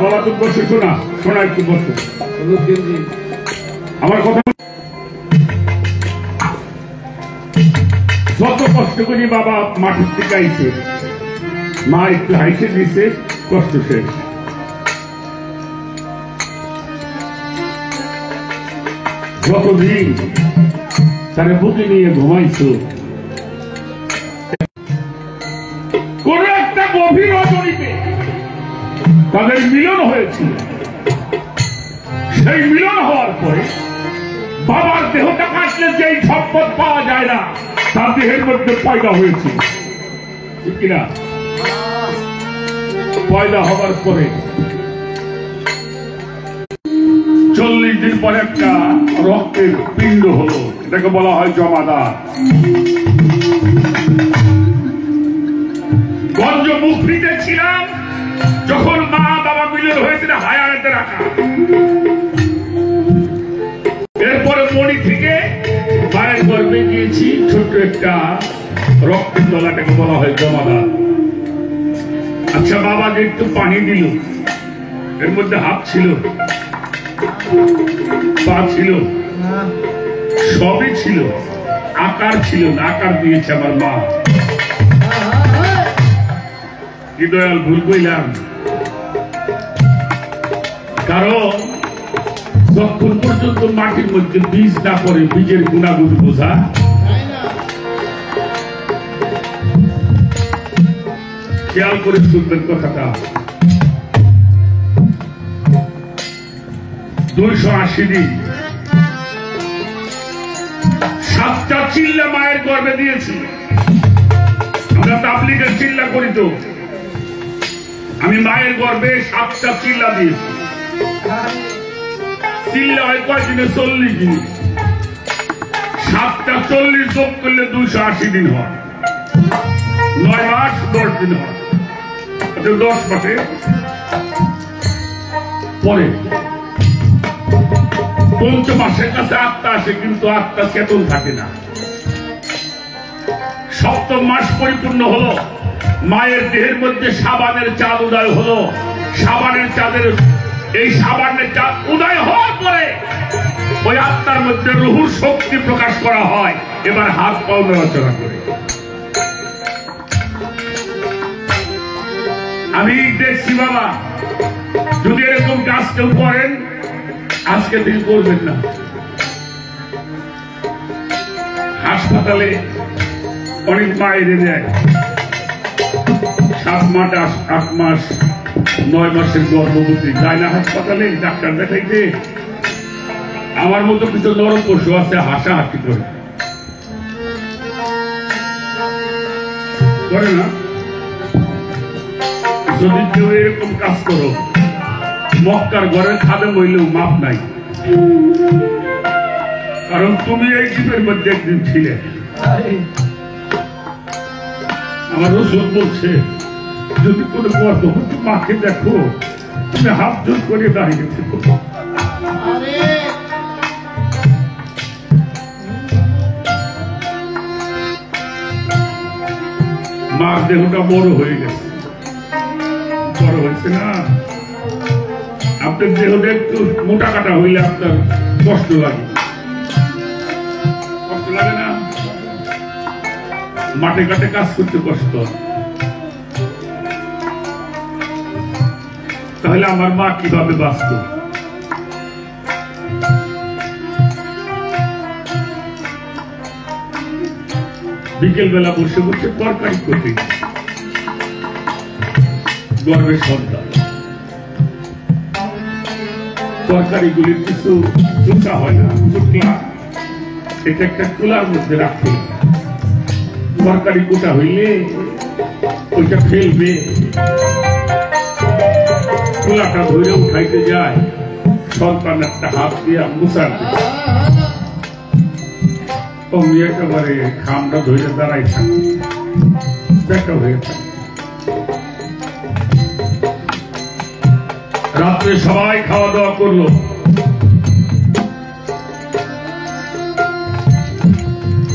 বাবা তুমি বসে শোনা শোনা একটু বসো আমার কথা। যত কষ্ট করি বাবা মাটির থেকে আইছে, মা একটু হাইসে দিছে, কষ্ট শেষ। যতদিন তারে বুকে নিয়ে ঘুমাইছো, কোন একটা গভীর রজনীতে তাদের মিলন হয়েছিল। সেই মিলন হওয়ার পরে বাবার দেহটা কাটলে যেই সম্পদ পাওয়া যায় না, তার দেহের মধ্যে পয়দা হয়েছিল, ঠিক কিনা? পয়দা হবার পরে 40 দিন পরে একটা রক্তের পিণ্ড হলো, এটাকে বলা হয় জমাদার। গঞ্জ মুখরিতে ছিলাম যখন মা বাবা মিলন হয়েছিল হায়াতে রাখা। এরপরে মণি থেকে মায়ের গর্ভে গিয়েছি ছোট্ট একটা রক্তের তলাটাকে বলা হয় জমাদার। আচ্ছা, বাবাকে একটু পানি দিল, এর মধ্যে হাত ছিল, পা ছিল, সবই ছিল, আকার ছিল না, আকার দিয়েছে আমার মা। কি দয়াল ভুল কইলাম? কারণ যখন পর্যন্ত মাটির মধ্যে বীজ না পড়ে বীজের গুণাগুণ বোঝা খেয়াল করে শুনবেন কথাটা। 280 দিন 7টা চিল্লা মায়ের গর্ভে দিয়েছি। আমরা তাবলীগের চিল্লা করি তো, আমি মায়ের গর্ভে 7টা চিল্লা দিয়েছি। চিল্লা হয় কয়দিনে? 40 দিন। 7টা 40 যোগ করলে 280 দিন হয়, 9 মাস 10 দিন হয়। 10 মাসে পরে 5 মাসের কাছে আত্মা আসে, কিন্তু আত্মা চেতন থাকে না। 7ম মাস পরিপূর্ণ হলো, মায়ের দেহের মধ্যে সাবানের চাঁদ উদয় হলো। সাবানের চাঁদের এই সাবানের চাঁদ উদয় হওয়ার পরে ওই আত্মার মধ্যে রুহুর শক্তি প্রকাশ করা হয়। এবার হাত পাও নড়াচড়া করে আমি দেখছি বাবা, যদি এরকম কাজ কেউ করেন আজকে থেকে করবেন না। হাসপাতালে অনেক মায়ের যায় 7 মাস 8 মাস 9 মাসের গর্ভবতী যায় না হাসপাতালে ডাক্তার দেখাইতে। আমার মতো কিছু নরম পশু আছে, হাসাহাসি করে না। যদি কেউ এরকম কাজ করো, মক্কার ঘরের খাদে হইলেও মাপ নাই, কারণ তুমি এই জীবের মধ্যে একদিন ছিলে। আমার রসুল বলছে, যদি কোনো গর্ভবতী মাকে দেখো, তুমি হাত জোর করে দাঁড়িয়ে থেকো। মার দেহটা বড় হয়ে গেছে, বড় হয়েছে না। আপনার দেহটা একটু মোটা কাটা হইলে আপনার কষ্ট লাগে, কষ্ট লাগে না? মাঠে ঘাটে কাজ করতে কষ্ট। তাহলে আমার মা কিভাবে বাঁচত? বিকেল বেলা বসে বসে তরকারি করতে, গর্বের সন্তান। তরকারিগুলির কিছু চুচা হয় না, চুকলা, এটা একটা কুলার মধ্যে রাখতে। তরকারি কোটা হইলে ওইটা ফেলবে, কুলাটা ধরে উঠাইতে যায়, সন্তান একটা হাত দিয়ে মুসার অমনি একেবারে খামটা ধরে দাঁড়াই থাকে, দেখা হয়ে থাকে। রাত্রে সবাই খাওয়া দাওয়া করলো,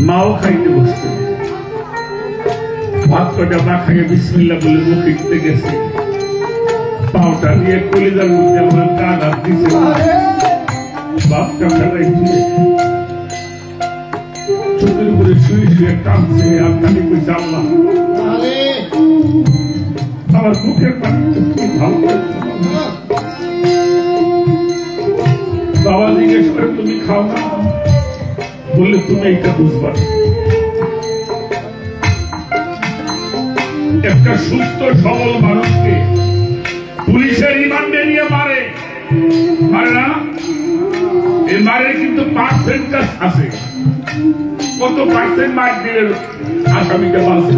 মাও খাইতে বসতে, ভাত কটা না খাইয়ে বিসমিল্লাহ বলে মুখে গেছে। পাউটা নিয়ে কলিজার মধ্যে আমার কান আর দিছে বাপটা ফেলাইছে চোখের উপরে শুয়ে শুয়ে কাঁদছে আর খালি কইছে আল্লাহ আমার মুখের পানি ভালো বাবা জিজ্ঞেস করে তুমি খাও না বললে তুমি এইটা বুঝবা একটা সুস্থ সবল মানুষকে পুলিশের রিমান্ডে নিয়ে মারে না এই মারে কিন্তু পার্সেন্টেজ আছে কত পার্সেন্ট মার্ক দিলে আসামিকে বাঁচে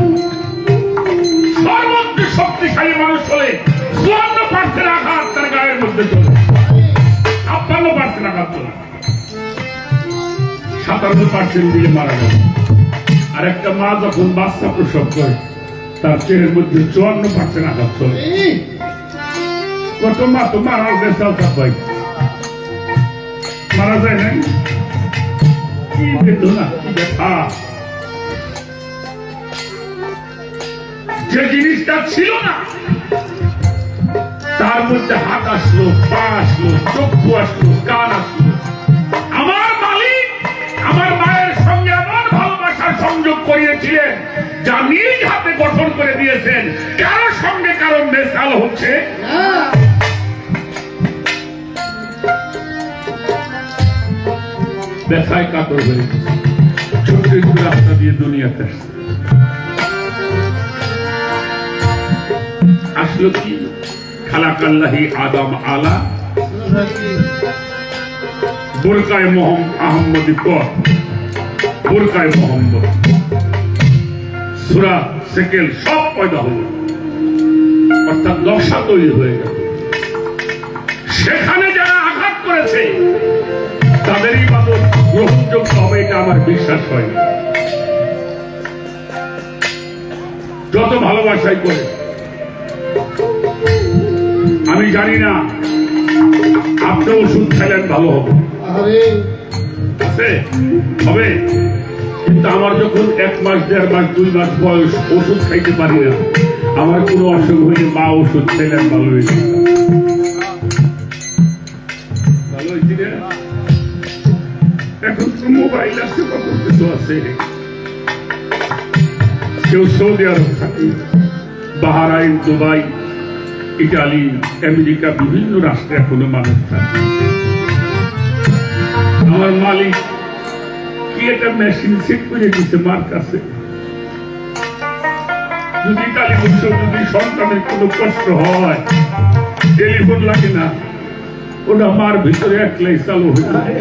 সর্বোচ্চ শক্তিশালী মানুষ হলে 54% আঘাত তার গায়ের মধ্যে চলে 56% আঘাত চলে 57% দিয়ে মারা গেল আর একটা মা যখন বাচ্চা প্রসব করে তার চেহের মধ্যে 54% আঘাত চলে কত মা তো মারা গেছে ভাই মারা যায় নাই কি বেদনা কি ব্যথা যে জিনিসটা ছিল না তার মধ্যে হাত আসলো পা আসলো চক্ষু আসলো কান আসলো আমার মালিক আমার মায়ের সঙ্গে এমন ভালোবাসার সংযোগ করিয়েছিলেন যা নিজ হাতে গঠন করে দিয়েছেন কারো সঙ্গে কারো মেশাল হচ্ছে ব্যথায় কাতর হয়ে ছোট একটু রাস্তা দিয়ে দুনিয়াতে আসলো কি খালাকাল্লাহি আদম আলা বোরকায় আহম্মদী পথ বোরকায় মোহাম্মদ সূরা সেকেল সব পয়দা হল অর্থাৎ নকশা তৈরি হয়ে গেল সেখানে যারা আঘাত করেছে তাদের ইবাদত গ্রহণযোগ্য হবে এটা আমার বিশ্বাস হয় না যত ভালোবাসাই করে আমি জানি না আপনি ওষুধ খাইলেন ভালো হবে হবে কিন্তু আমার যখন 1 মাস 1.5 মাস 2 মাস বয়স ওষুধ খাইতে পারি না আমার কোনো অসুখ হইলে মা ওষুধ খাইলেন ভালো হয়েছে ভালো হয়েছি রে এখন তো মোবাইল আছে কত কিছু আছে কেউ সৌদি আরব থাকে বাহরাইন দুবাই ইটালি আমেরিকা বিভিন্ন রাষ্ট্রে এখনো মানুষ থাকে আমার মালিক কি একটা মেশিন সেট করে দিচ্ছে মার কাছে যদি ইটালি বলছে যদি সন্তানের কোনো কষ্ট হয় টেলিফোন লাগে না ওটা মার ভিতরে একলাই চালু হয়ে যায়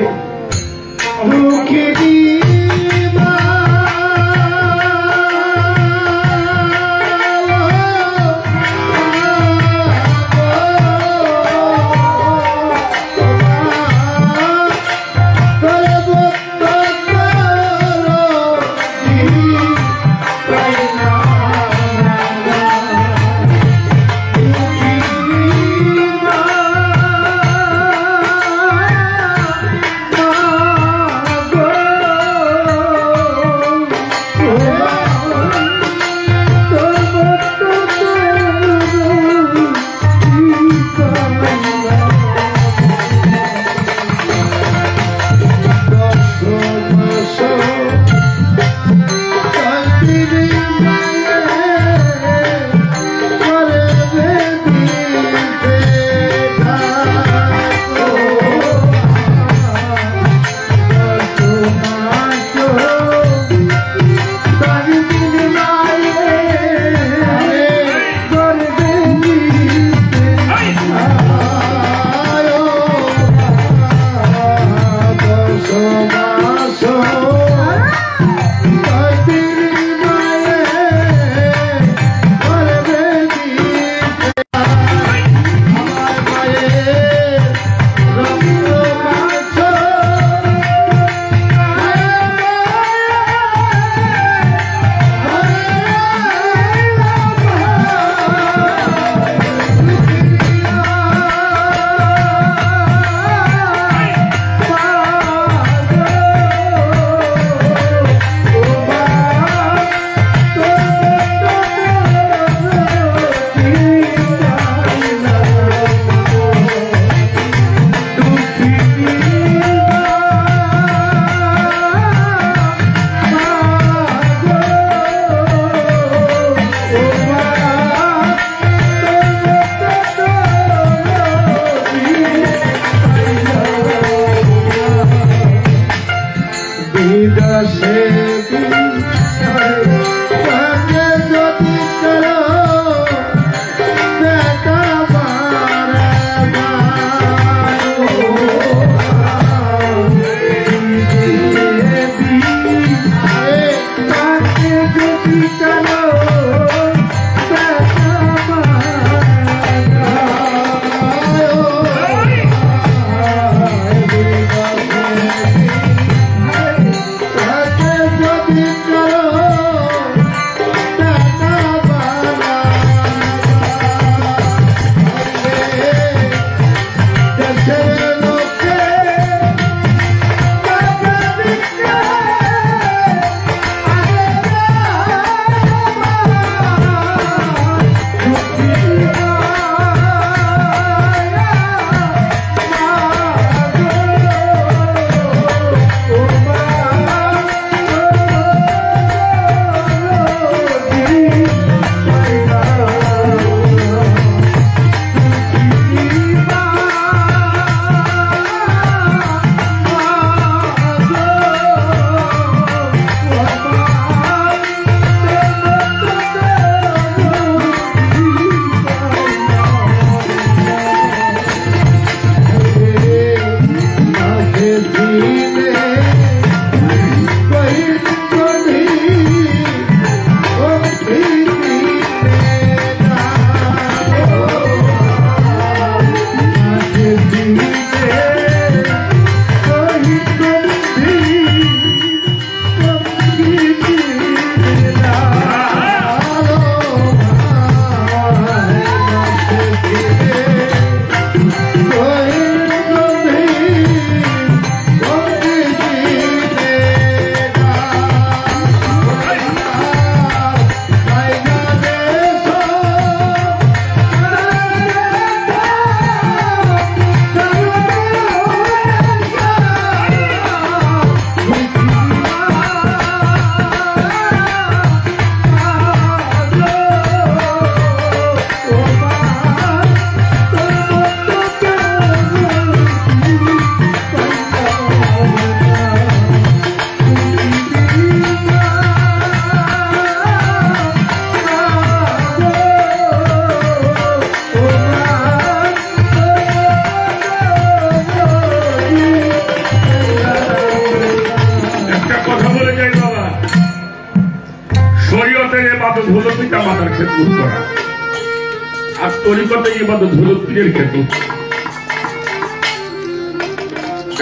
আর তরিকতে ইবাদত হলো পীরের ক্ষেত্র।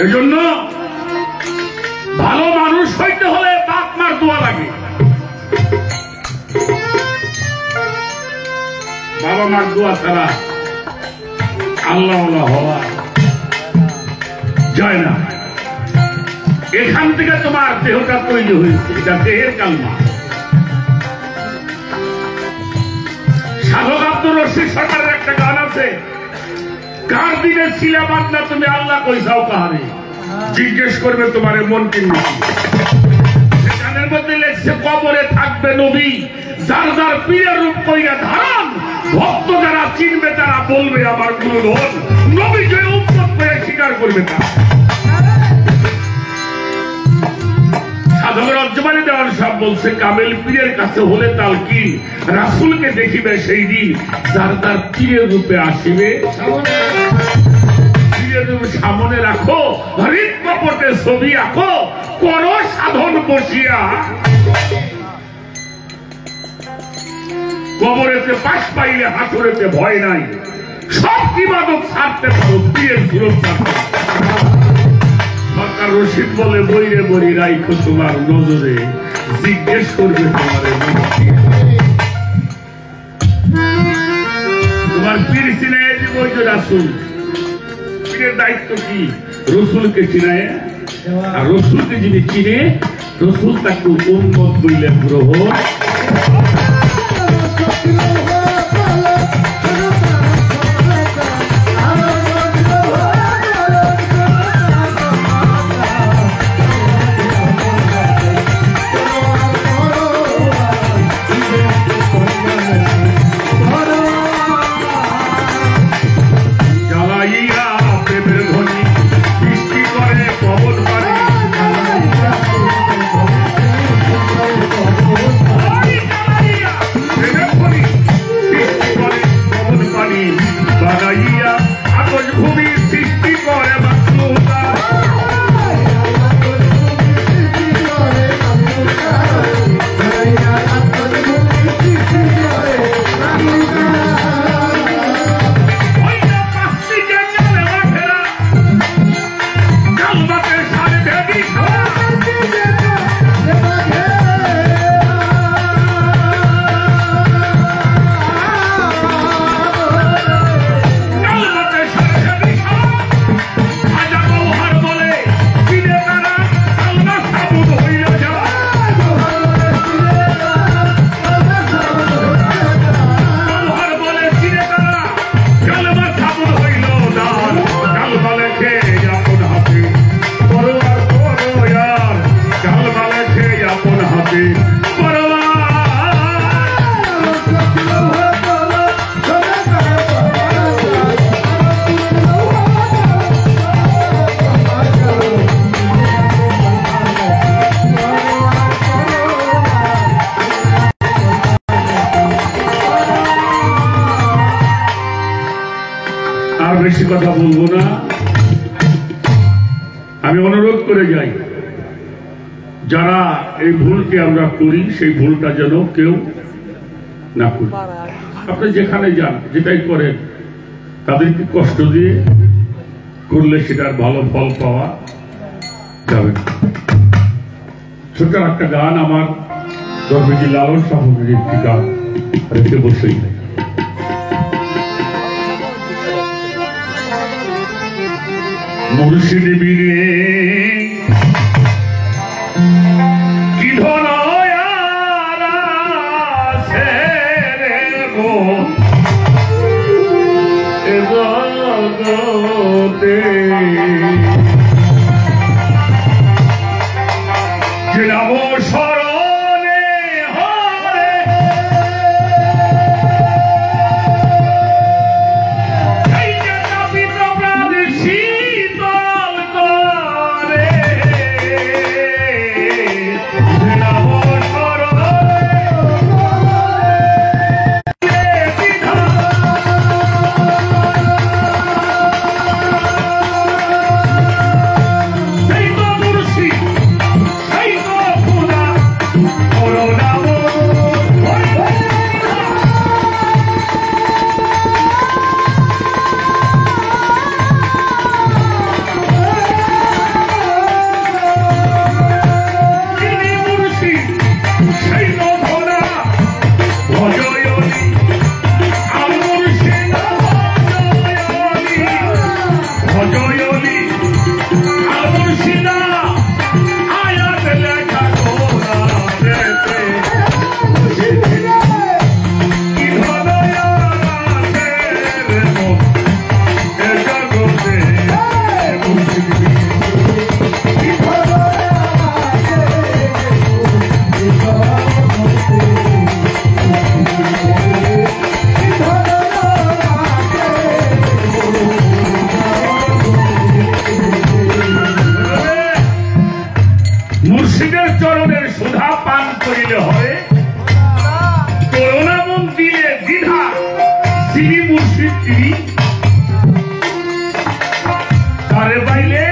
এই জন্য ভালো মানুষ হইতে হলে বাপ মার দোয়া লাগে, বাবা মার দোয়া ছাড়া আল্লাহ হওয়া যায় না। এখান থেকে তোমার দেহটা তৈরি হয়েছে, এটা দেহের কালমা। সাধক আব্দুর রশিদ সরকারের একটা গান আছে, কার দিনে ছিলে বান্দা তুমি আল্লাহ কইসাও কাহারে, জিজ্ঞেস করবে তোমার মন কিনে। গানের মধ্যে লেখছে কবরে থাকবে নবী, যার যার পীরের রূপ কইরা ধারণ, ভক্ত যারা চিনবে তারা বলবে আমার গুরুধন, নবীকে উম্মত করে স্বীকার করবে তারা। সাধকের অজ্জমানি দেওয়ার সব বলছে কামেল পীরের কাছে হলে তালকিন, রাসূলকে দেখিবে সেই দিন, যার তার পীরের রূপে আসিবে। পীরের রূপ সামনে রাখো, হৃদ কপটে ছবি আঁকো, করো সাধন বসিয়া। কবরেতে পাশ পাইলে হাতুড়েতে ভয় নাই, সব ইবাদত ছাড়তে পারো পীরের সুরক্ষা। সরকার রশিদ বলে বইরে বই রাইখো তোমার নজরে, জিজ্ঞেস করবে তোমার তোমার পীর চিনাইয়া দিব ওই যে রাসূল। পীরের দায়িত্ব কি? রসুলকে চিনায়, আর রসুলকে যিনি চিনে রসুল তাকে উম্মত বইলে গ্রহণ। বেশি কথা বলবো না, আমি অনুরোধ করে যাই যারা এই ভুলকে আমরা করি সেই ভুলটা যেন কেউ না করি। আপনি যেখানে যান যেটাই করেন তাদেরকে কষ্ট দিয়ে করলে সেটার ভালো ফল পাওয়া যাবে। ছোট একটা গান আমার দরবেজি লালন সাহেবের একটি গান রেখে বসেই নেই। মুর্শিদ বীরে কি ধনয়ার আছে রে গো এ জগতে, যে নাম শরণে হরে এই যে তাপিত প্রাণ শীতল যিনি মুর্শিদ তিনি তারে পাইলে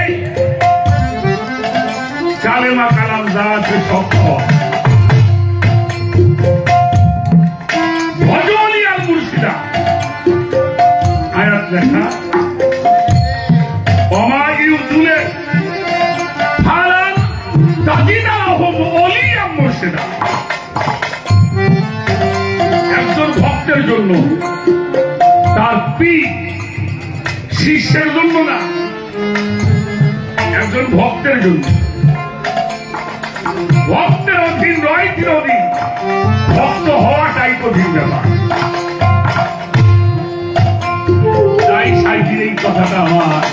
কালেমা কালাম যা আছে সব ভজনী আর মুর্শিদা আয়াত লেখা একজন ভক্তের জন্য তার পীর শিষ্যের জন্য না একজন ভক্তের জন্য ভক্তের অধীন নয় চিরদিন ভক্ত হওয়াটাই কঠিন ব্যাপার তাই সাইকেল এই কথাটা আমার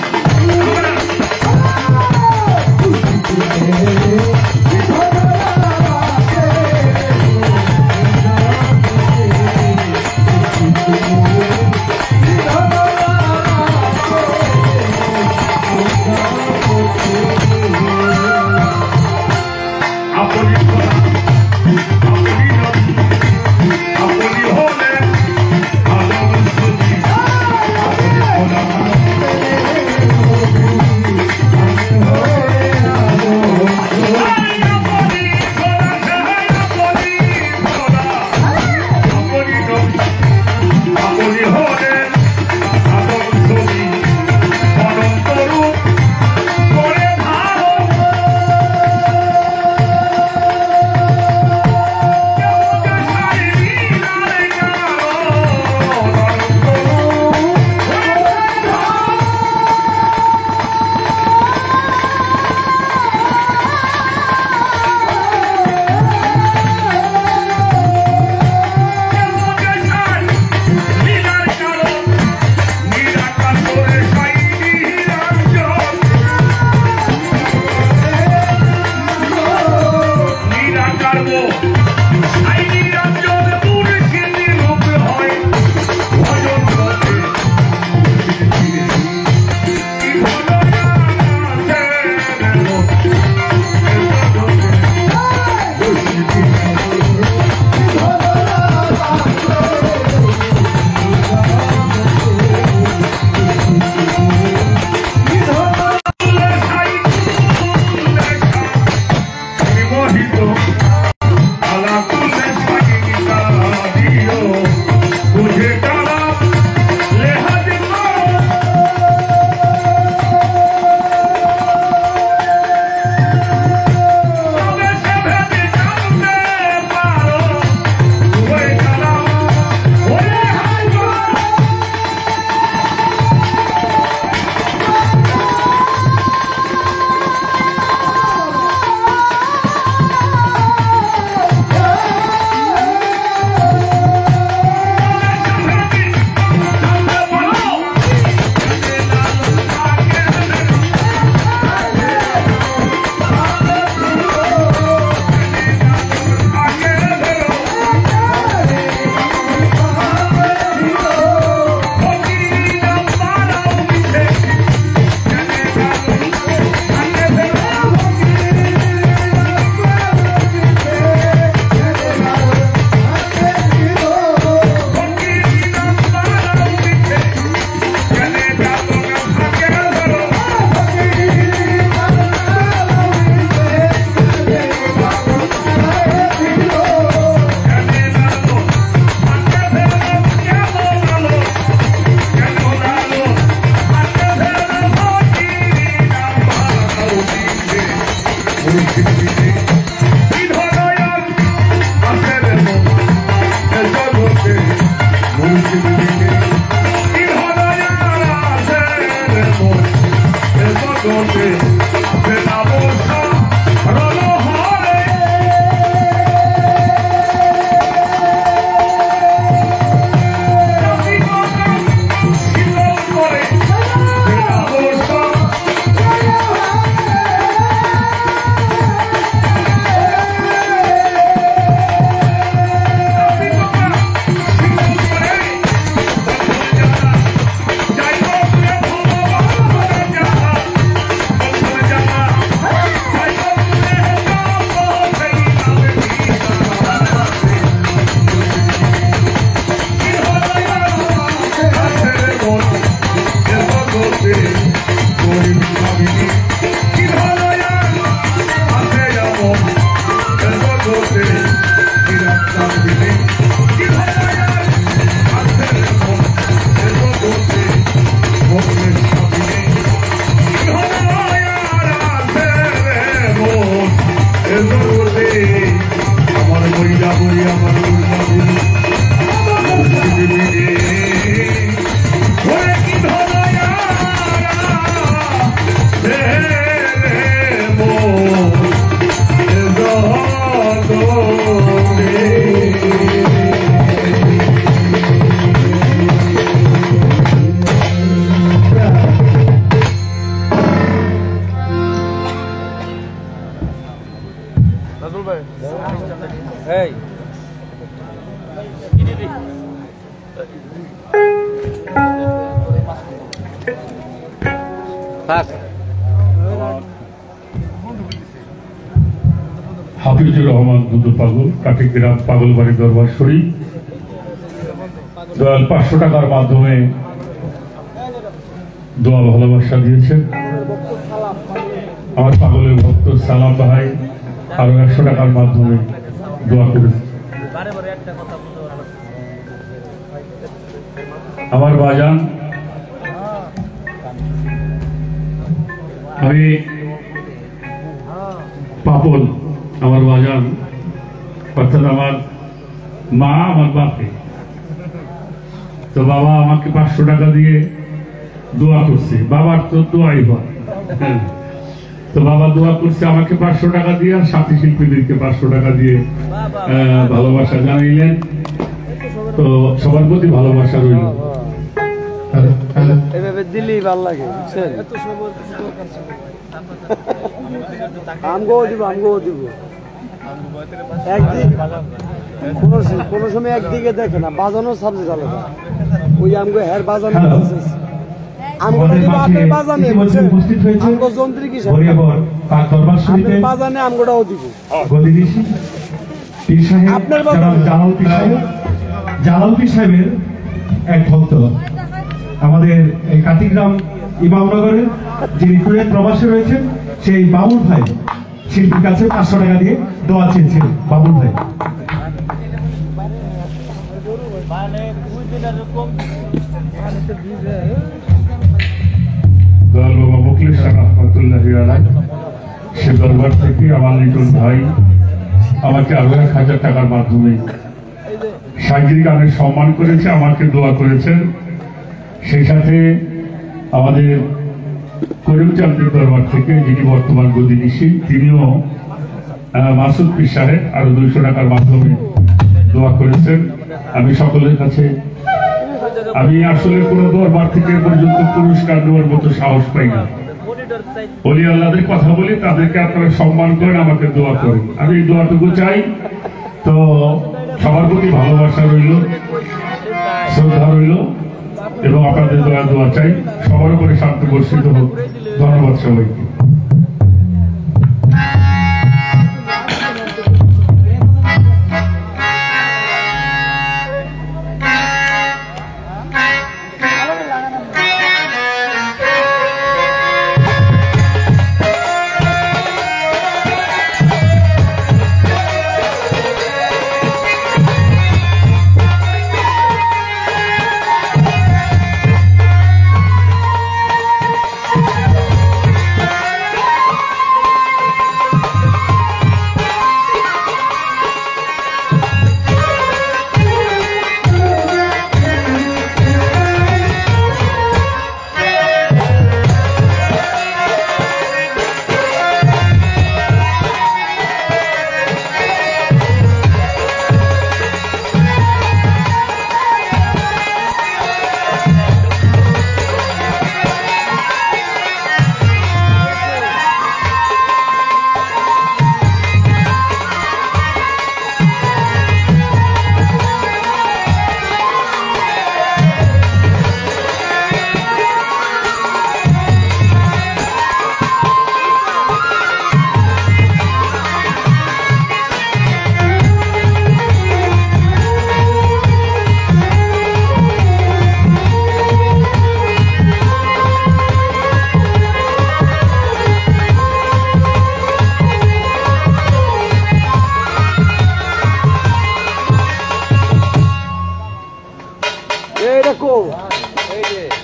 হাফিজুর রহমান দুদু পাগল, কাঠিগ্রাম পাগলবাড়ি দরবার শরীফ, দয়াল 500 টাকার মাধ্যমে দোয়া ভালোবাসা দিয়েছেন। আমার পাগলের ভক্ত সালাম ভাই আরো 100 টাকার মাধ্যমে দোয়া করেছে। আমার বাজান, আমি পাপল, আমার বাজান অর্থাৎ আমার মা আমার বাপে, তো বাবা আমাকে 500 টাকা দিয়ে দোয়া করছে। বাবার তো দোয়াই হয়, তো বাবা দোয়া করছে আমাকে 500 টাকা দিয়ে, আর সাথী শিল্পীদেরকে 500 টাকা দিয়ে ভালোবাসা জানাইলেন। তো সবার প্রতি ভালোবাসা রইল। এভাবে দিলেই ভালো লাগে, আমগো দিব কোনো সময় একদিকে দেখে না, বাজানো সাবজেক্ট আলাদা। ওই আমগো হের বাজানো বাজানে আমগোটাও দিব। আপনার জালালপীর সাহেবের এক ভক্ত আমাদের এই কাঠিগ্রাম ইমামনগরের যিনি কুয়েত প্রবাসে রয়েছেন, সেই বাবুল ভাই শিল্পীর কাছে 500 টাকা দিয়ে দোয়া চেয়েছিলেন। বাবুল ভাই সে দরবার থেকে আমার লিটন ভাই আমাকে আরো 1000 টাকার মাধ্যমে সাহিত্যিক গানের সম্মান করেছে, আমাকে দোয়া করেছেন। সেই সাথে আমাদের করিমচাঁদের দরবার থেকে যিনি বর্তমান গদিনিশী, তিনিও মাসুদ পীর সাহেব আরো 200 টাকার মাধ্যমে দোয়া করেছেন। আমি সকলের কাছে, আমি আসলে কোন দরবার থেকে পর্যন্ত পুরস্কার দেওয়ার মতো সাহস পাই না। বলি আল্লাহদের কথা বলি, তাদেরকে আপনারা সম্মান করেন, আমাকে দোয়া করেন। আমি এই দোয়াটুকু চাই। তো সবার প্রতি ভালোবাসা রইল, শ্রদ্ধা রইল, এবং আপনাদের দোয়া চাই। সবার উপরে শান্তি বর্ষিত হোক। ধন্যবাদ সবাইকে।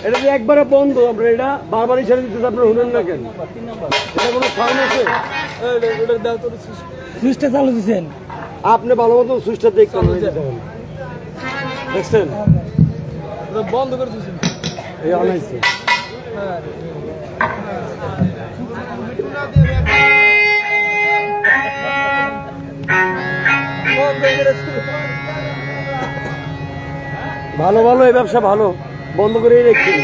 এটা যে একবারে বন্ধ, আপনার এটা বারবার ইশারা দিতেছে, আপনার শুনেন না কেন? এটা কোনো সাউন্ড আছে? সুইচটা চালু দিচ্ছেন আপনি, ভালো মতো সুইচটা দেখতেন, দেখছেন বন্ধ করে দিচ্ছেন। এই অনাইছে ভালো ভালো, এই ব্যবসা ভালো, বন্ধ করেই রেখে।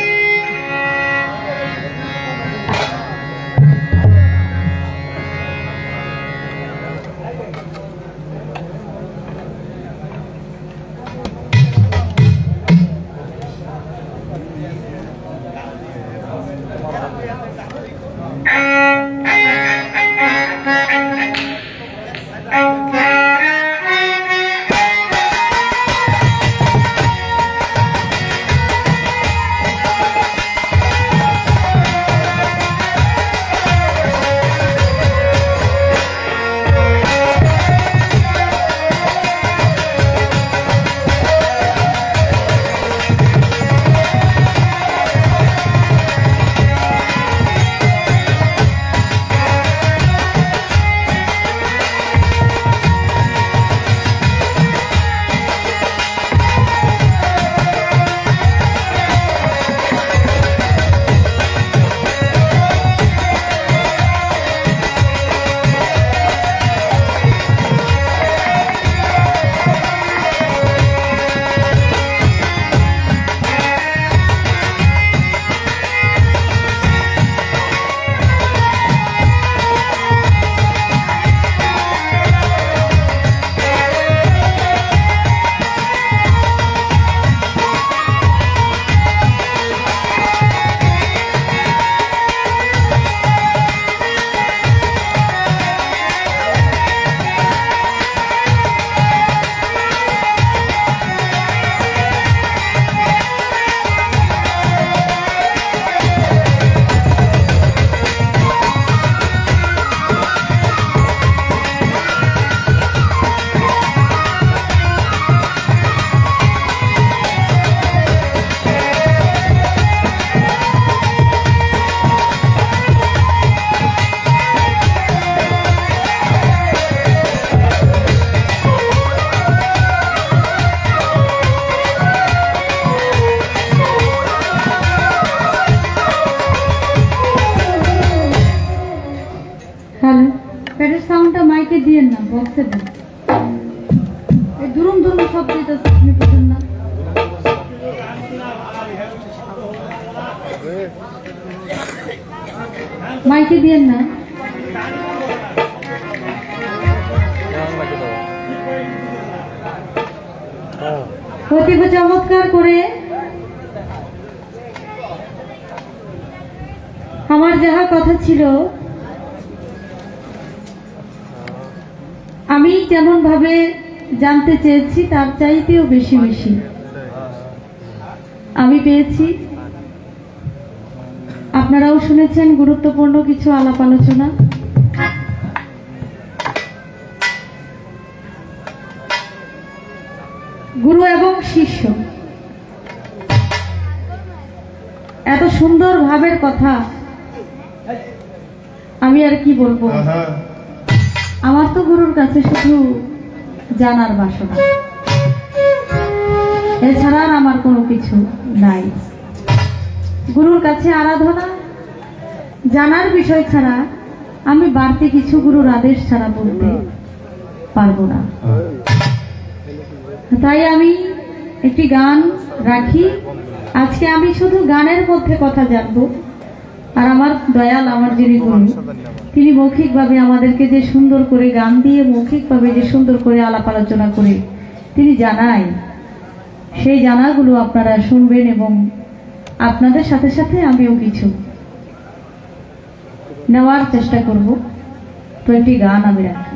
দিয়েন না, বক্সে দেন। এই দুরুম দুরুম শব্দ এটা আপনি বুঝেন না। মাইকে দিয়েন না। অতীব চমৎকার করে আমার যাহা কথা ছিল আমি যেমন ভাবে জানতে চেয়েছি তার চাইতেও বেশি বেশি আমি পেয়েছি। আপনারাও শুনেছেন গুরুত্বপূর্ণ কিছু আলাপ আলোচনা। গুরু এবং শিষ্য, এত সুন্দর ভাবের কথা আমি আর কি বলবো। আমার তো গুরুর কাছে শুধু জানার বাসনা, এছাড়া আর আমার কোনো কিছু নাই। গুরুর কাছে আরাধনা জানার বিষয় ছাড়া আমি বাড়তি কিছু গুরুর আদেশ ছাড়া বলতে পারবো না। তাই আমি একটি গান রাখি। আজকে আমি শুধু গানের মধ্যে কথা জানবো, আর আমার দয়াল আমার যিনি গুরু তিনি মৌখিকভাবে আমাদেরকে যে সুন্দর করে গান দিয়ে মৌখিকভাবে যে সুন্দর করে আলাপ আলোচনা করে তিনি জানায়, সেই জানাগুলো আপনারা শুনবেন এবং আপনাদের সাথে সাথে আমিও কিছু নেওয়ার চেষ্টা করব। তো একটি গান আমি রাখি।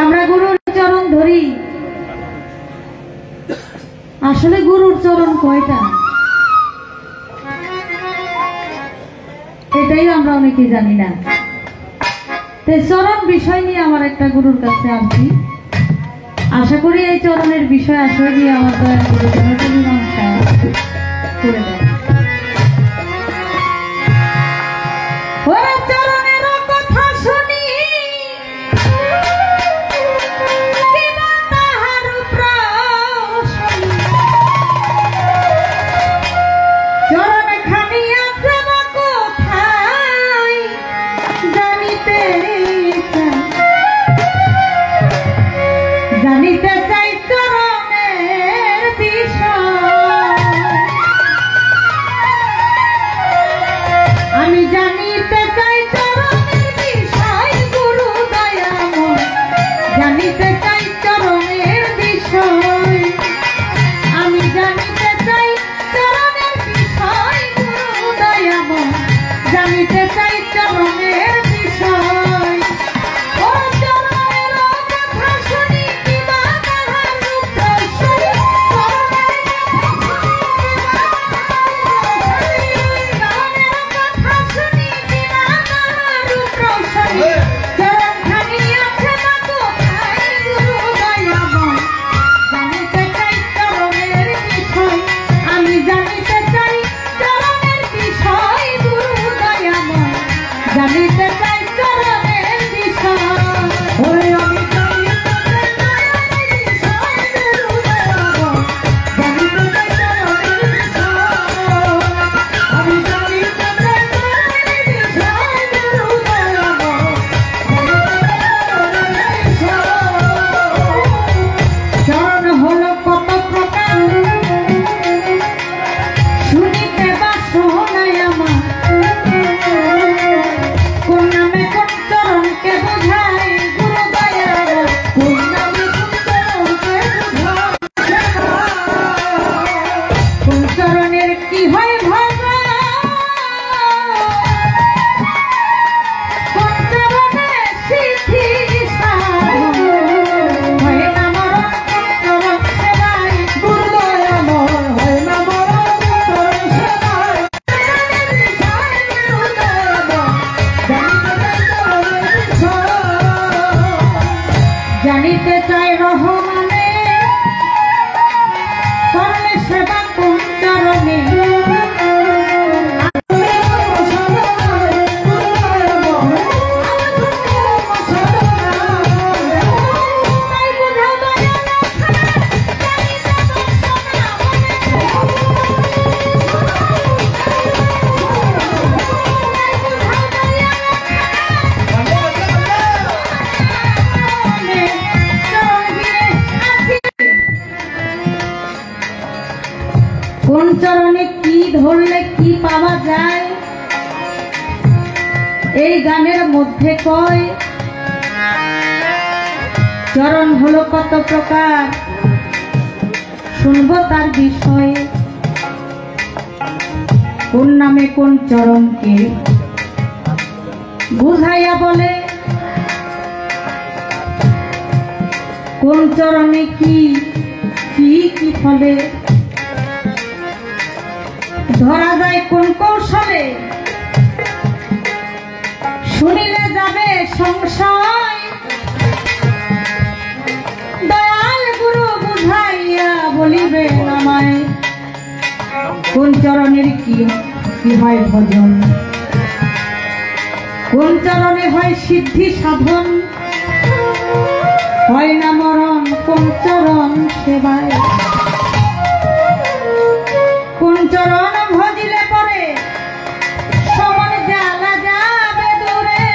আমরা গুরুর চরণ ধরি, আসলে গুরুর চরণ কয়টা এটাই আমরা অনেকে জানি না। চরণ বিষয় নিয়ে আমার একটা গুরুর কাছে আসছি, আশা করি এই চরণের বিষয় আসলে নিয়ে আমার দয়া করে মীমাংসা করে দেয়। কোন চরণে কি ধরলে কি পাওয়া যায় এই গানের মধ্যে কয় চরণ হলো কত প্রকার শুনবো তার বিষয়ে কোন নামে কোন চরণকে বুঝাইয়া বলে কোন চরণে কি কি কি ফলে ধরা যায় কোন কৌশলে শুনিলে যাবে সংশয় দয়াল গুরু বুঝাইয়া বলিবে আমায় কোন চরণের কি কি হয় ভজন কোন চরণে হয় সিদ্ধি সাধন হয় না মরণ কোন চরণ সেবায় কোন চরণ ভজিলে পরে সমন জ্বালা যাবে দূরে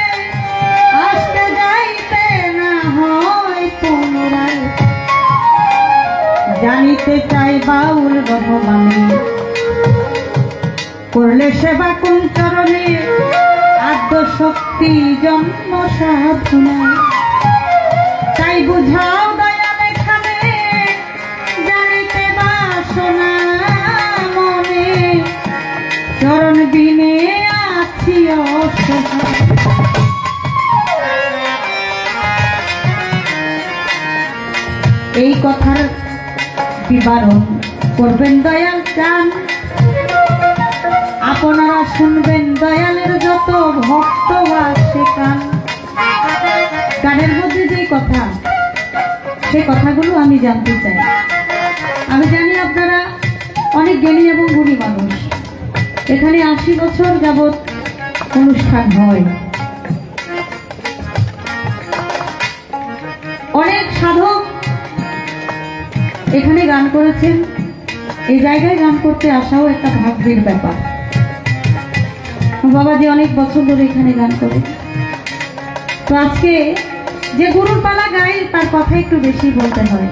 আসতে যাইতে না হয় পুনরায় জানিতে চাই বাউল ভগবানে করলে সেবা কোন চরণে আদ্য শক্তি জন্ম সাধনায় তাই বুঝাও দয়াল এখানে জানিতে বাসনা মনে চরণ বিনে আছি অসহায় এই কথার বিবরণ করবেন দয়াল চান আপনারা শুনবেন দয়ালের যত ভক্ত আসে কান গানের মধ্যে যে কথা সে কথাগুলো আমি জানতে চাই আমি জানি আপনারা অনেক জ্ঞানী এবং গুণী মানুষ এখানে 80 বছর যাবৎ অনুষ্ঠান হয় অনেক সাধক এখানে গান করেছেন এই জায়গায় গান করতে আসাও একটা ভাগ্যের ব্যাপার বাবাজি অনেক বছর ধরে এখানে গান করে তো আজকে যে গুরুর পালা গাই তার কথা একটু বেশি বলতে হয়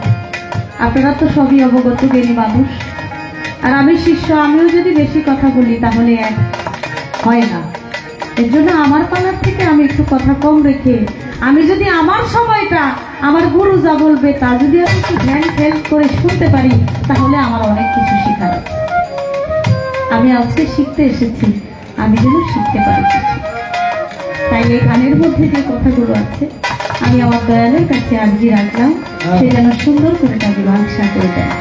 আপনারা তো সবই অবগত জ্ঞানী মানুষ আর আমি শিষ্য আমিও যদি বেশি কথা বলি তাহলে এক হয় না এর জন্য আমার পালার থেকে আমি একটু কথা কম রেখে আমি যদি আমার সময়টা আমার গুরু যা বলবে তা যদি আমি একটু ধ্যান খেল করে শুনতে পারি তাহলে আমার অনেক কিছু শেখার আছে আমি আজকে শিখতে এসেছি আমি যেন শিখতে পারি কিছু তাই এই গানের মধ্যে যে কথাগুলো আছে আমি আমার দয়ালের কাছে আর্জি রাখলাম সে যেন সুন্দর করে তাকে বাংশা করে দেয়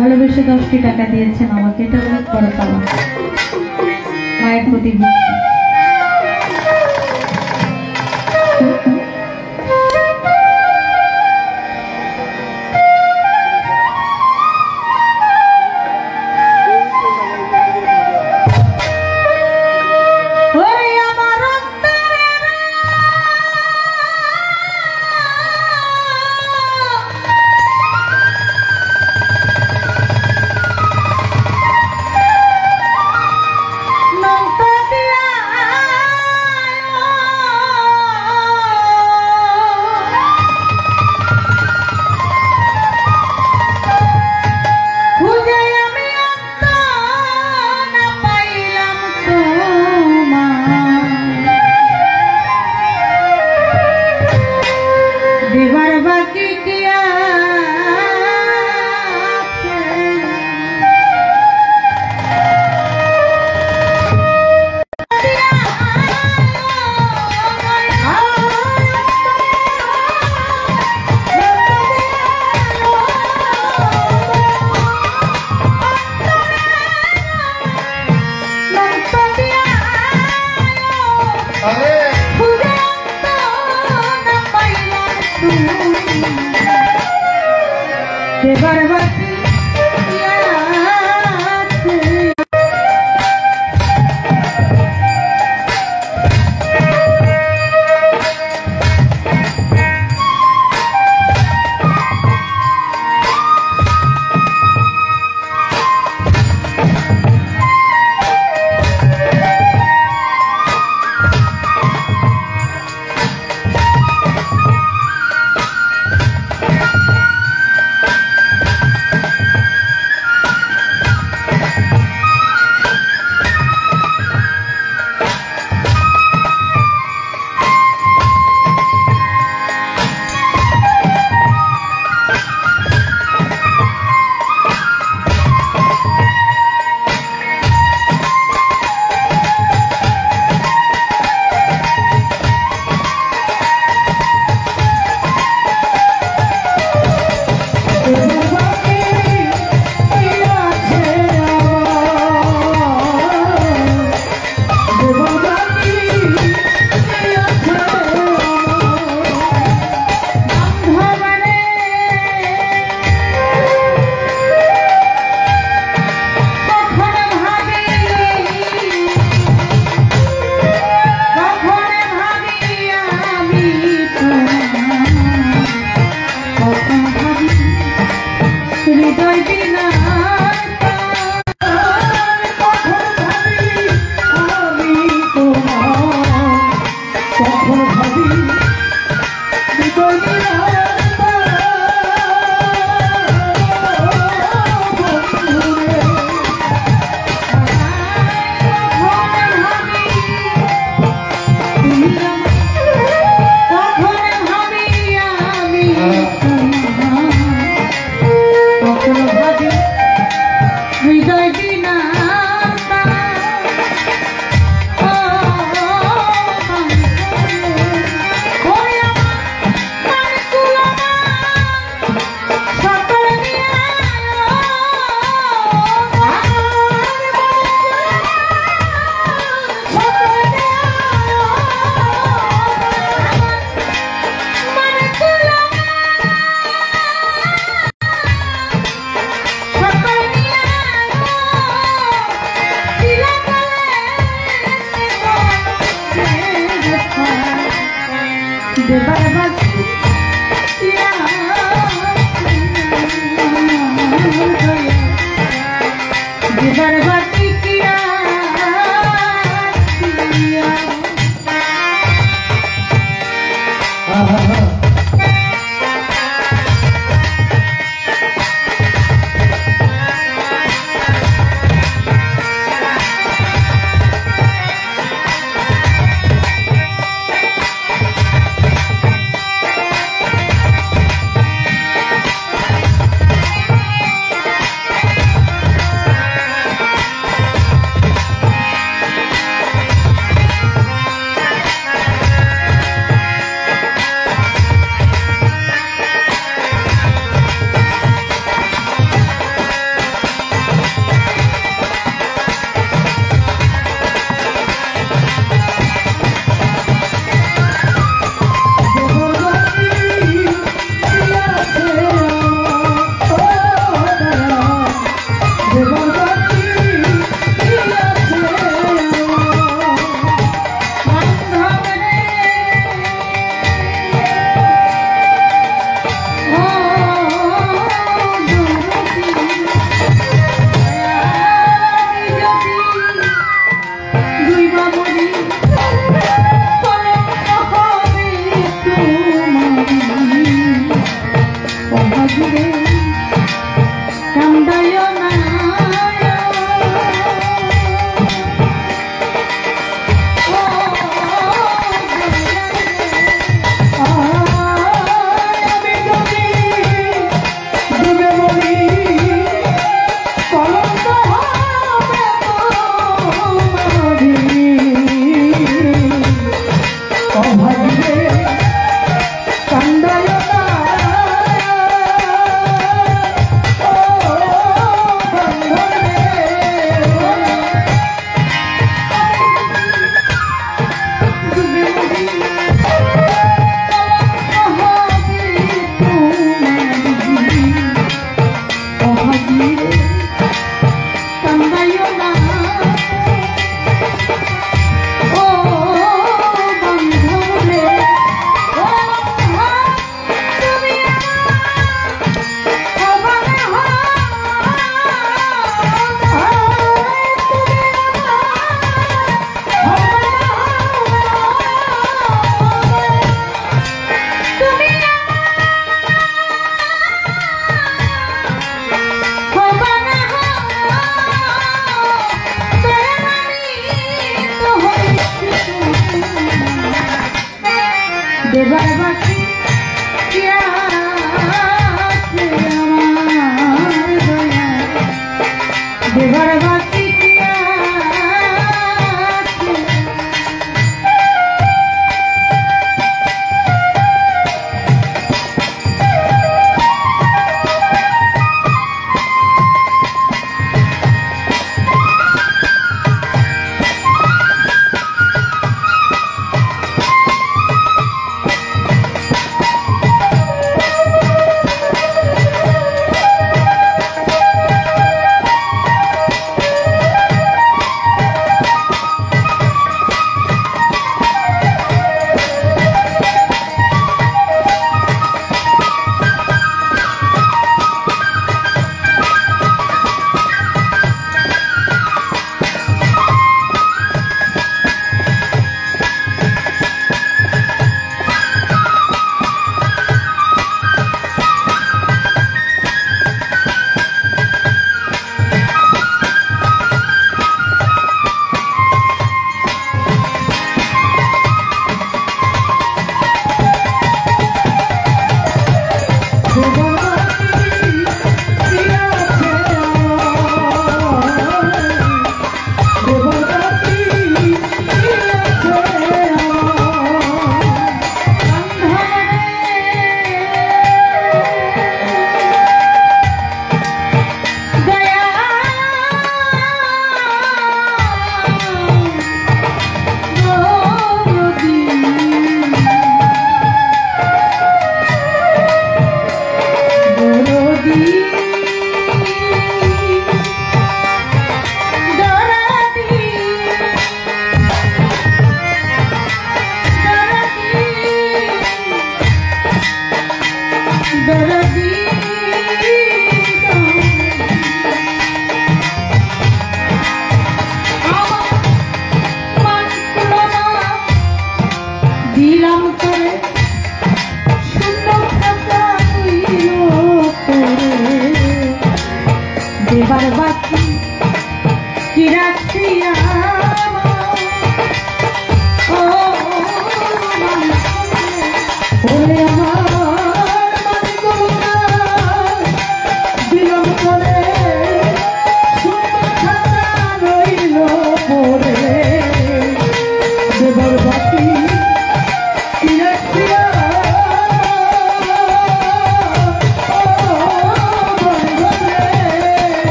ভালোবেসে 10টি টাকা দিয়েছেন আমাকে এটা অনেক বড় পাওয়া মায়ের প্রতি দেবার বাকি কি দেবার বাকি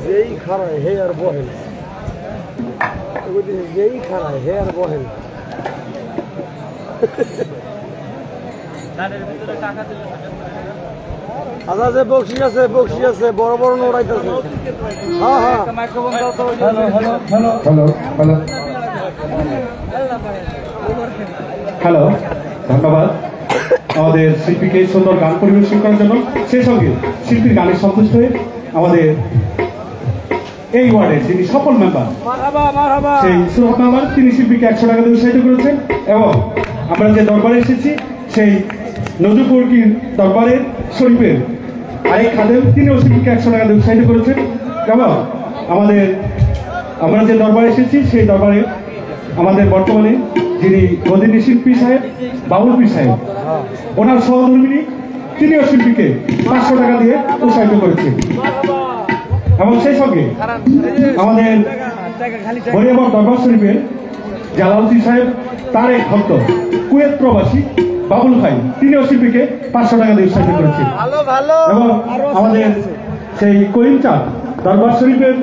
যেই খারায় হে আর বহেন, যেই খারায় হে আর বহেন। আচ্ছা যে বক্সি আছে বড় বড় নোড়াইতেছে। হ্যাঁ হ্যাঁ হ্যালো হ্যালো হ্যালো, ধন্যবাদ আমাদের শিল্পীকে সুন্দর গান পরিবেশন করার জন্য। সেই সঙ্গে শিল্পীর গানে সন্তুষ্ট হয়ে আমাদের এই ওয়ার্ডের যিনি সফল মেম্বার সেই সুরত মেম্বার, তিনি শিল্পীকে 100 টাকা দিয়ে উৎসাহিত করেছেন। এবং আমরা যে দরবারে এসেছি সেই নজরুল দরবারের শরীফের আরেক খাদেম, তিনিও শিল্পীকে 100 টাকা দিয়ে উৎসাহিত করেছেন। এবং আমরা যে দরবারে এসেছি সেই দরবারে আমাদের বর্তমানে যিনি গদিনী শিল্পী সাহেব, বাবুল পীর সাহেব, ওনার সহধর্মিনী, তিনিও শিল্পীকে 500 টাকা দিয়ে উৎসাহিত করেছেন। এবং সেই সঙ্গে আমাদের হরিয়াবার দরবার শরীফের জালালউদ্দিন সাহেব, তার এক ভক্ত কুয়েত প্রবাসী বাবুল ভাই, তিনিও শিল্পীকে 500 টাকা দিয়ে উৎসাহিত করেছেন। এবং আমাদের সেই করিম চাঁদ দরবার শরীফের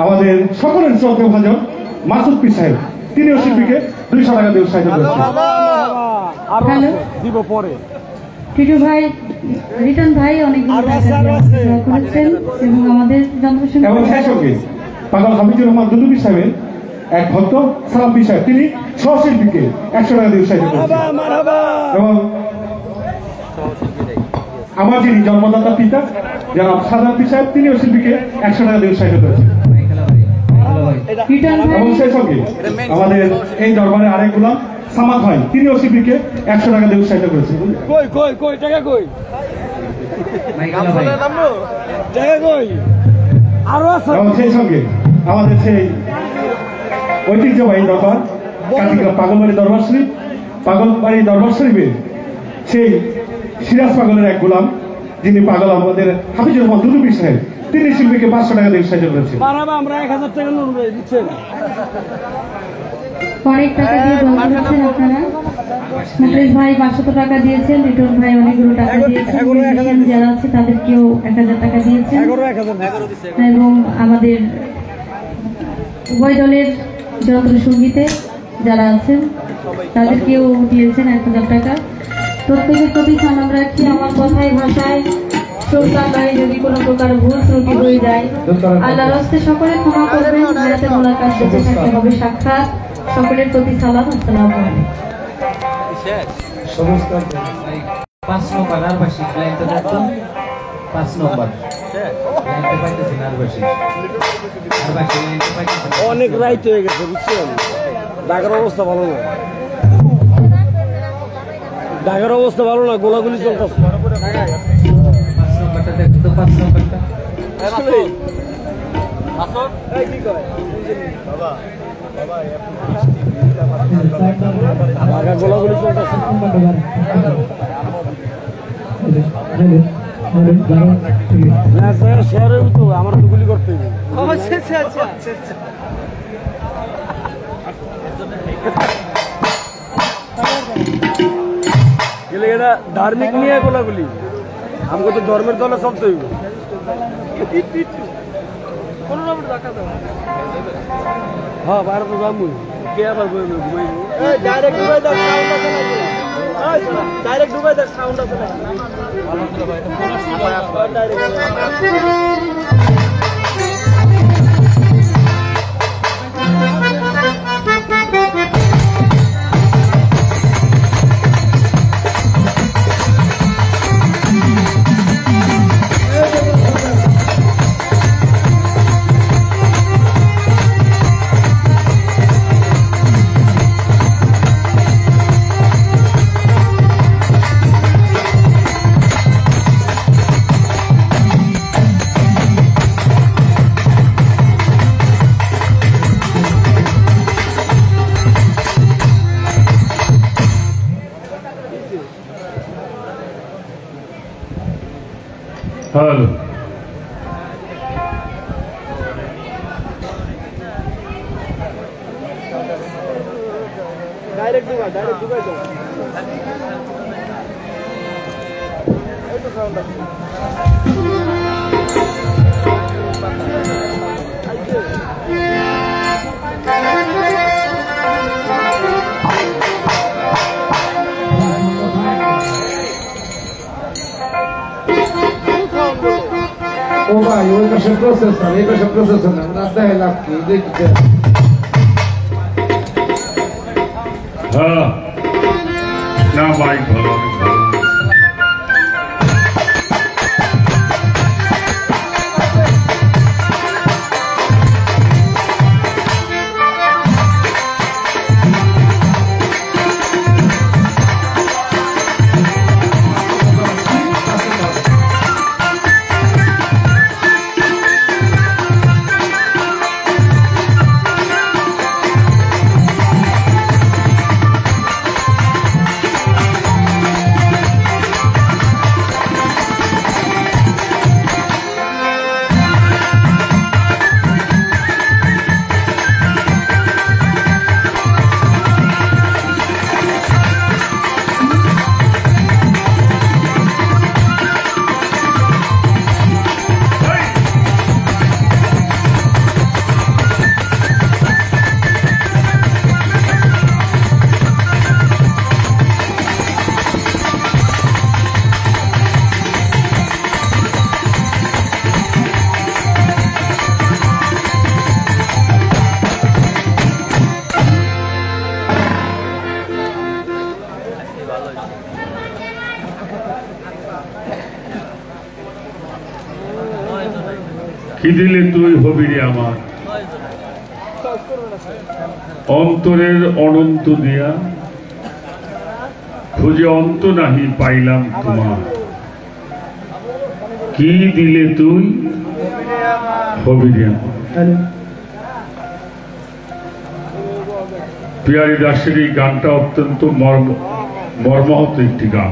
আমাদের সকলের শ্রদ্ধেয় ভাজন মাসুদ পীর সাহেব, তিনিও শিল্পীকে 200 টাকা দিয়ে উৎসাহিত করেছেন। দিব পরে টিটু ভাই, রিটন ভাই অনেকগুলো টাকা দিয়ে করেছেন এবং আমাদের যন্ত্রসংখ্যা। এবং সেই সঙ্গে পাগল হামিদুর রহমান দুদুবি সাহেবের এক ভক্ত সালাম পীর সাহেব, তিনি সহশিল্পীকে 100 টাকা দিয়ে উৎসাহিত করেছেন। এবং আমার যিনি জন্মদাতা পিতা যারা সাধারণ পীর সাহেব, তিনিও শিল্পীকে 100 টাকা দিয়ে উৎসাহিত করেছেন। এবং সেই সঙ্গে আমাদের এই দরবারে আরেক গোলাম সামাদ ভাই, তিনিও শিল্পীকে 100 টাকা দিয়ে উৎসাহিত করেছেন। কই টাকা কই টাকা কই আরো আছে। এবং সেই সঙ্গে আমাদের সেই ঐতিহ্যবাহী দরবার কাটিগ্রাম পাগলবাড়ি দরবার শরীফ, পাগলবাড়ি দরবার শরীফের সেই সিরাজ পাগলের এক গোলাম, যিনি পাগল আমাদের হাফিজুর রহমান দুদুবি সাহেব, তিনি শিল্পীকে 500 টাকা দিয়ে উৎসাহিত করেছেন। আমরা 1000 টাকা লোন দিচ্ছেন, অনেক টাকা দিয়ে দোয়া করেছেন আপনারা। মুকেশ ভাই 500 টাকা দিয়েছেন, রিটন ভাই অনেকগুলো টাকা দিয়েছেন, যারা আছে তাদেরকেও 1000 টাকা দিয়েছেন। এবং আমাদের উভয় দলের যন্ত্রসঙ্গীতে যারা আছেন তাদেরকেও দিয়েছেন 1000 টাকা। প্রত্যেকের প্রতি সালাম রাখি। আমার কথায় ভাষায় শ্রোতাগায় যদি কোনো প্রকার ভুল ত্রুটি হয়ে যায়, আল্লাহর হস্তে সকলে ক্ষমা করবেন। হায়াতে মোলাকাত বেঁচে থাকতে হবে সাক্ষাৎ। সকলের প্রতি সালাম, আসসালামু আলাইকুম। সমস্ত 5 নম্বর আরবাসিক লাইনটা দেখুন, 5 নম্বর লাইনটা পাইতেছেন আরবাসিক লাইনটা পাইতেছেন। অনেক রাইট হয়ে গেছে বুঝছেন, ঢাকার অবস্থা ভালো না, ঢাকার অবস্থা ভালো না, গোলাগুলি চলতেছে। 5 নম্বরটা দেখুন তো, 5 নম্বরটা ঢাকা গোলাগুলি চলতেছে। না স্যার শেয়ারের তো আমার তো গুলি করতে হবে। গেলে এটা ধার্মিক নিয়ে গোলাগুলি, আমাকে তো ধর্মের দলে চলতে হইব। হ্যাঁ বাইরে তো যাবো, কে আবার ঘুমাইব। ডাইরেক্ট ডুবাই দাও, সাউন্ড আছে নাকি? ডাইরেক্ট ডুবাই দাও, সাউন্ড আছে নাকি? হ্যালো, ডাইরেক্ট ডুবাই দাও। সাউন্ড আছে ও ভাই ওই পাশে প্রসেসর এই পাশে প্রসেসর না রাস্তায় লাভ কি দেখতে হ্যাঁ না ভাই ভালো অনেক ভালো কি দিলে তুই হবি রে আমার অন্তরের অনন্ত দিয়া খুঁজে অন্ত নাহি পাইলাম তোমার কি দিলে তুই হবি রে আমার পিয়ারি দাসের এই গানটা অত্যন্ত মর্মাহত একটি গান।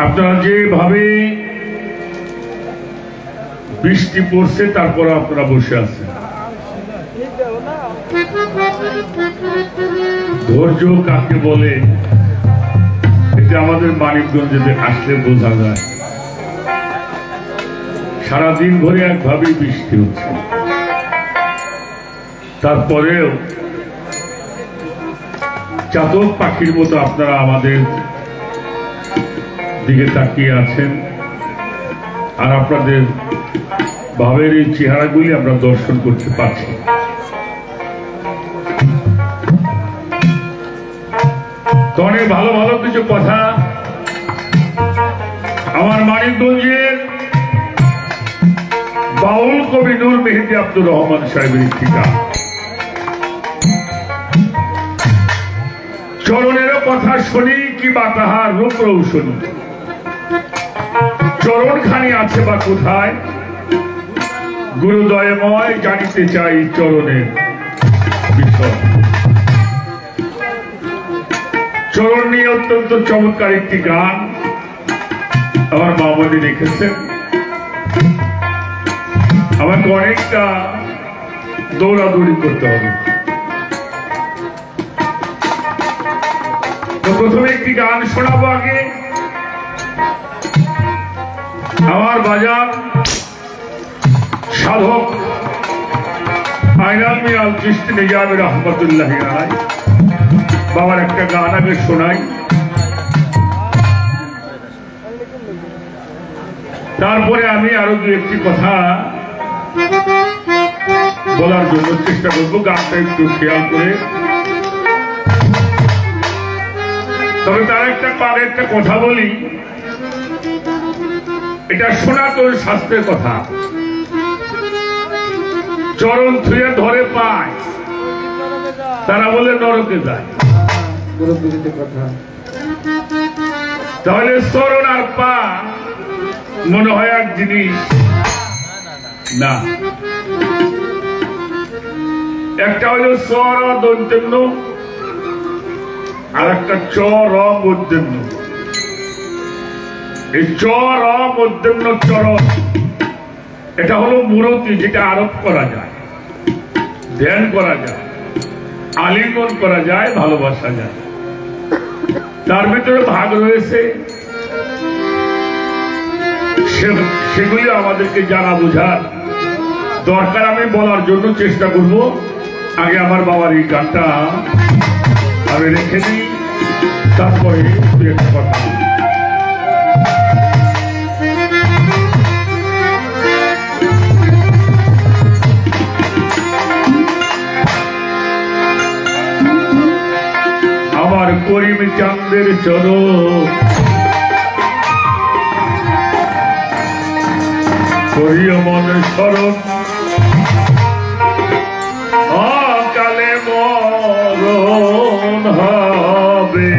আপনারা যেভাবে বৃষ্টি পড়ছে তারপর আপনারা বসে আছেন, ধৈর্য কাকে বলে এটা আমাদের মানিকগঞ্জে আসলে বোঝা যায়। সারাদিন ভরে একভাবেই বৃষ্টি হচ্ছে, তারপরেও চাতক পাখির মতো আপনারা আমাদের দিকে তাকিয়ে আছেন, আর আপনাদের ভাবের এই চেহারাগুলি আমরা দর্শন করতে পারছি। তো অনেক ভালো ভালো কিছু কথা আমার মানিকগঞ্জের বাউল কবি নূর মেহেদী আব্দুর রহমান সাহেবের ঠিকা চরণেরও কথা শুনি কিবা তাহার রূপ রৌশনী, চরণ খানি আছে বা কোথায় গুরুদয়ময় জানিতে চাই চরণের বিষয়। চরণ নিয়ে অত্যন্ত চমৎকার একটি গান আমার মামনি লিখেছেন। আমাকে অনেকটা দৌড়াদৌড়ি করতে হবে, তো প্রথমে একটি গান শোনাবো। আগে আমার বাজার সাধক আইনাল মিয়াল চিশতি নিজামী রহমতুল্লাহ আলাইহ বাবার একটা গান আগে শোনাই, তারপরে আমি আরো দু একটি কথা বলার জন্য চেষ্টা করবো। গানটা একটু খেয়াল করে, তবে তার একটা কথা বলি, এটা সনাতন শাস্ত্রের কথা। চরণ ছুঁয়ে ধরে পায়, তারা বলে নরকে যায়। তাহলে চরণ আর পা মনে হয় এক জিনিস না। একটা হলো চর দন্তেন্য, আর একটা চর মধ্যন্য। এই চর মধ্যন্য চরণ এটা হলো মূরতি, যেটা আরোপ করা যায়, ধ্যান করা যায়, আলিঙ্গন করা যায়, ভালোবাসা যায়। তার ভিতরে ভাগ রয়েছে, সেগুলি আমাদেরকে জানা বোঝার দরকার। আমি বলার জন্য চেষ্টা করব। আগে আমার বাবার এই গানটা আমি রেখে দিই, তারপরে দু একটা কথা। আমার করিম চাঁদের চরণ করিও মন স্মরণ, অকালে মরণ হবে।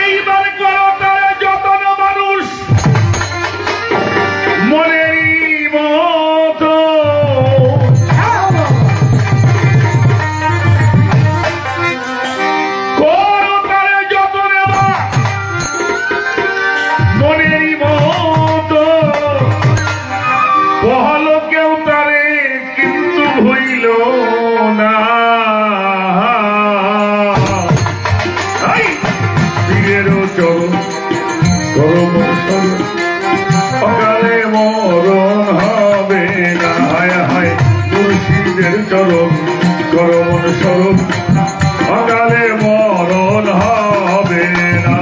এইবার করো তারা যতন মানুষ মনেরই মতো, হইল না পীরেরও চরণ করম স্মরণ, অকালে মরণ হবে না। হায় হায় মুর্শিদের চরণ করম স্মরণ, অকালে মরণ হবে না।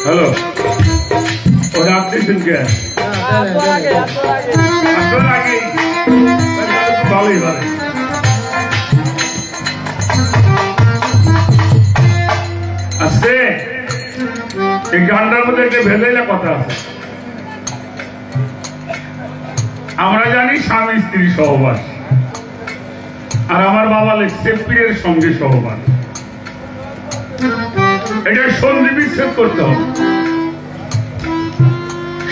हेलो और आप सुन के আস্তে এই গানটার মধ্যে একটা ভেদাইলা কথা আছে। আমরা জানি স্বামী স্ত্রী সহবাস, আর আমার বাবা লিখছে পীরের সঙ্গে সহবাস। এটা সন্ধি বিচ্ছেদ করতে হবে।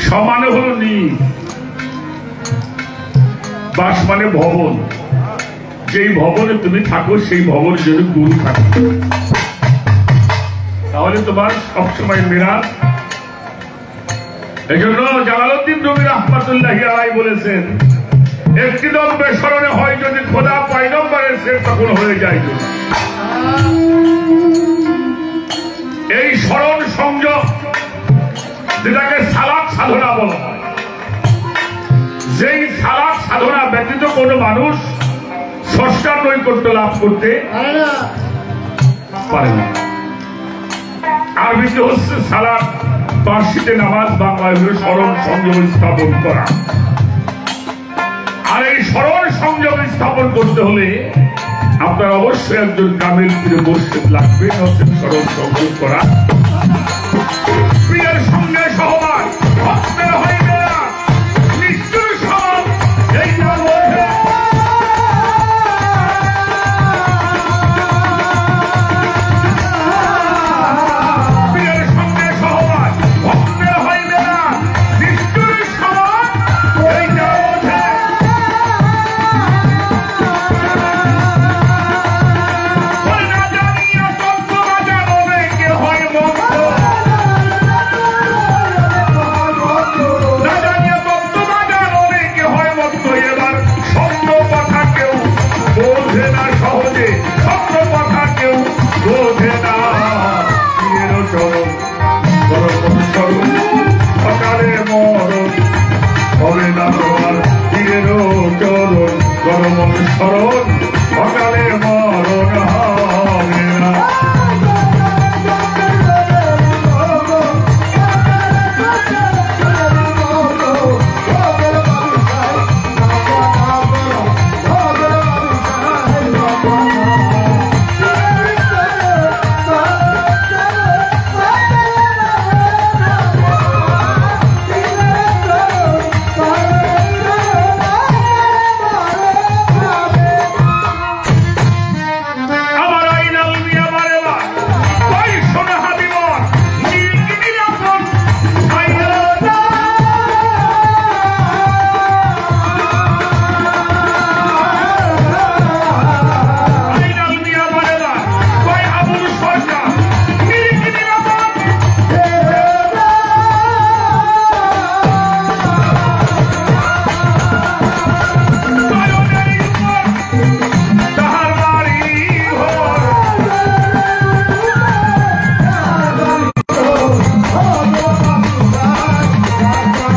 সমানে হলো নিজ, বাস মানে ভবন। যেই ভবনে তুমি থাকো সেই ভবনে যদি গুরু থাকে তাহলে তোমার সবসময় মিরাজ। এই জন্য জালালউদ্দিন রুমি রাহমাতুল্লাহি আলাইহি বলেছেন, একটি দ্রব্যে স্মরণে হয় যদি খোদা পয়গম্বরের সে তখন হয়ে যায়। এই স্মরণ সংযোগ যেটাকে সালাত সাধনা বলা হয়, যেই সালাত সাধনা ব্যতীত কোনো মানুষ স্রষ্টার নৈকট্য লাভ করতে পারে না। আরবিতে হচ্ছে সালাত, পার্সিতে নামাজ, বাংলায় হলো স্মরণ সংযম স্থাপন করা। আর এই স্মরণ সংযম স্থাপন করতে হলে আপনার অবশ্যই একজন কামেল পীরে মুর্শিদ লাগবে, হচ্ছে স্মরণ সংযম করা। পীরের সঙ্গে সহবাস ভক্তের হইবে না, নিষ্ঠুর সব এইটা বোঝে। পীরের সঙ্গে সহবাস ভক্তের হইবে না, নিষ্ঠুর সব এইটা বোঝে। না জানিয়া তত্ত্ব না জানবে কে হয় মন্দ, না জানিয়া তত্ত্ব না জানবে কে হয় মন্দ। এবার সত্য কথা কেউ বোঝে না সহজে, সত্য কথা কেউ বোঝে না। পীরের চরণ পরম স্বরূপ সকালে মরণ হবে না তোমার। পীরের চরণ পরম স্মরণ সকালে মরণ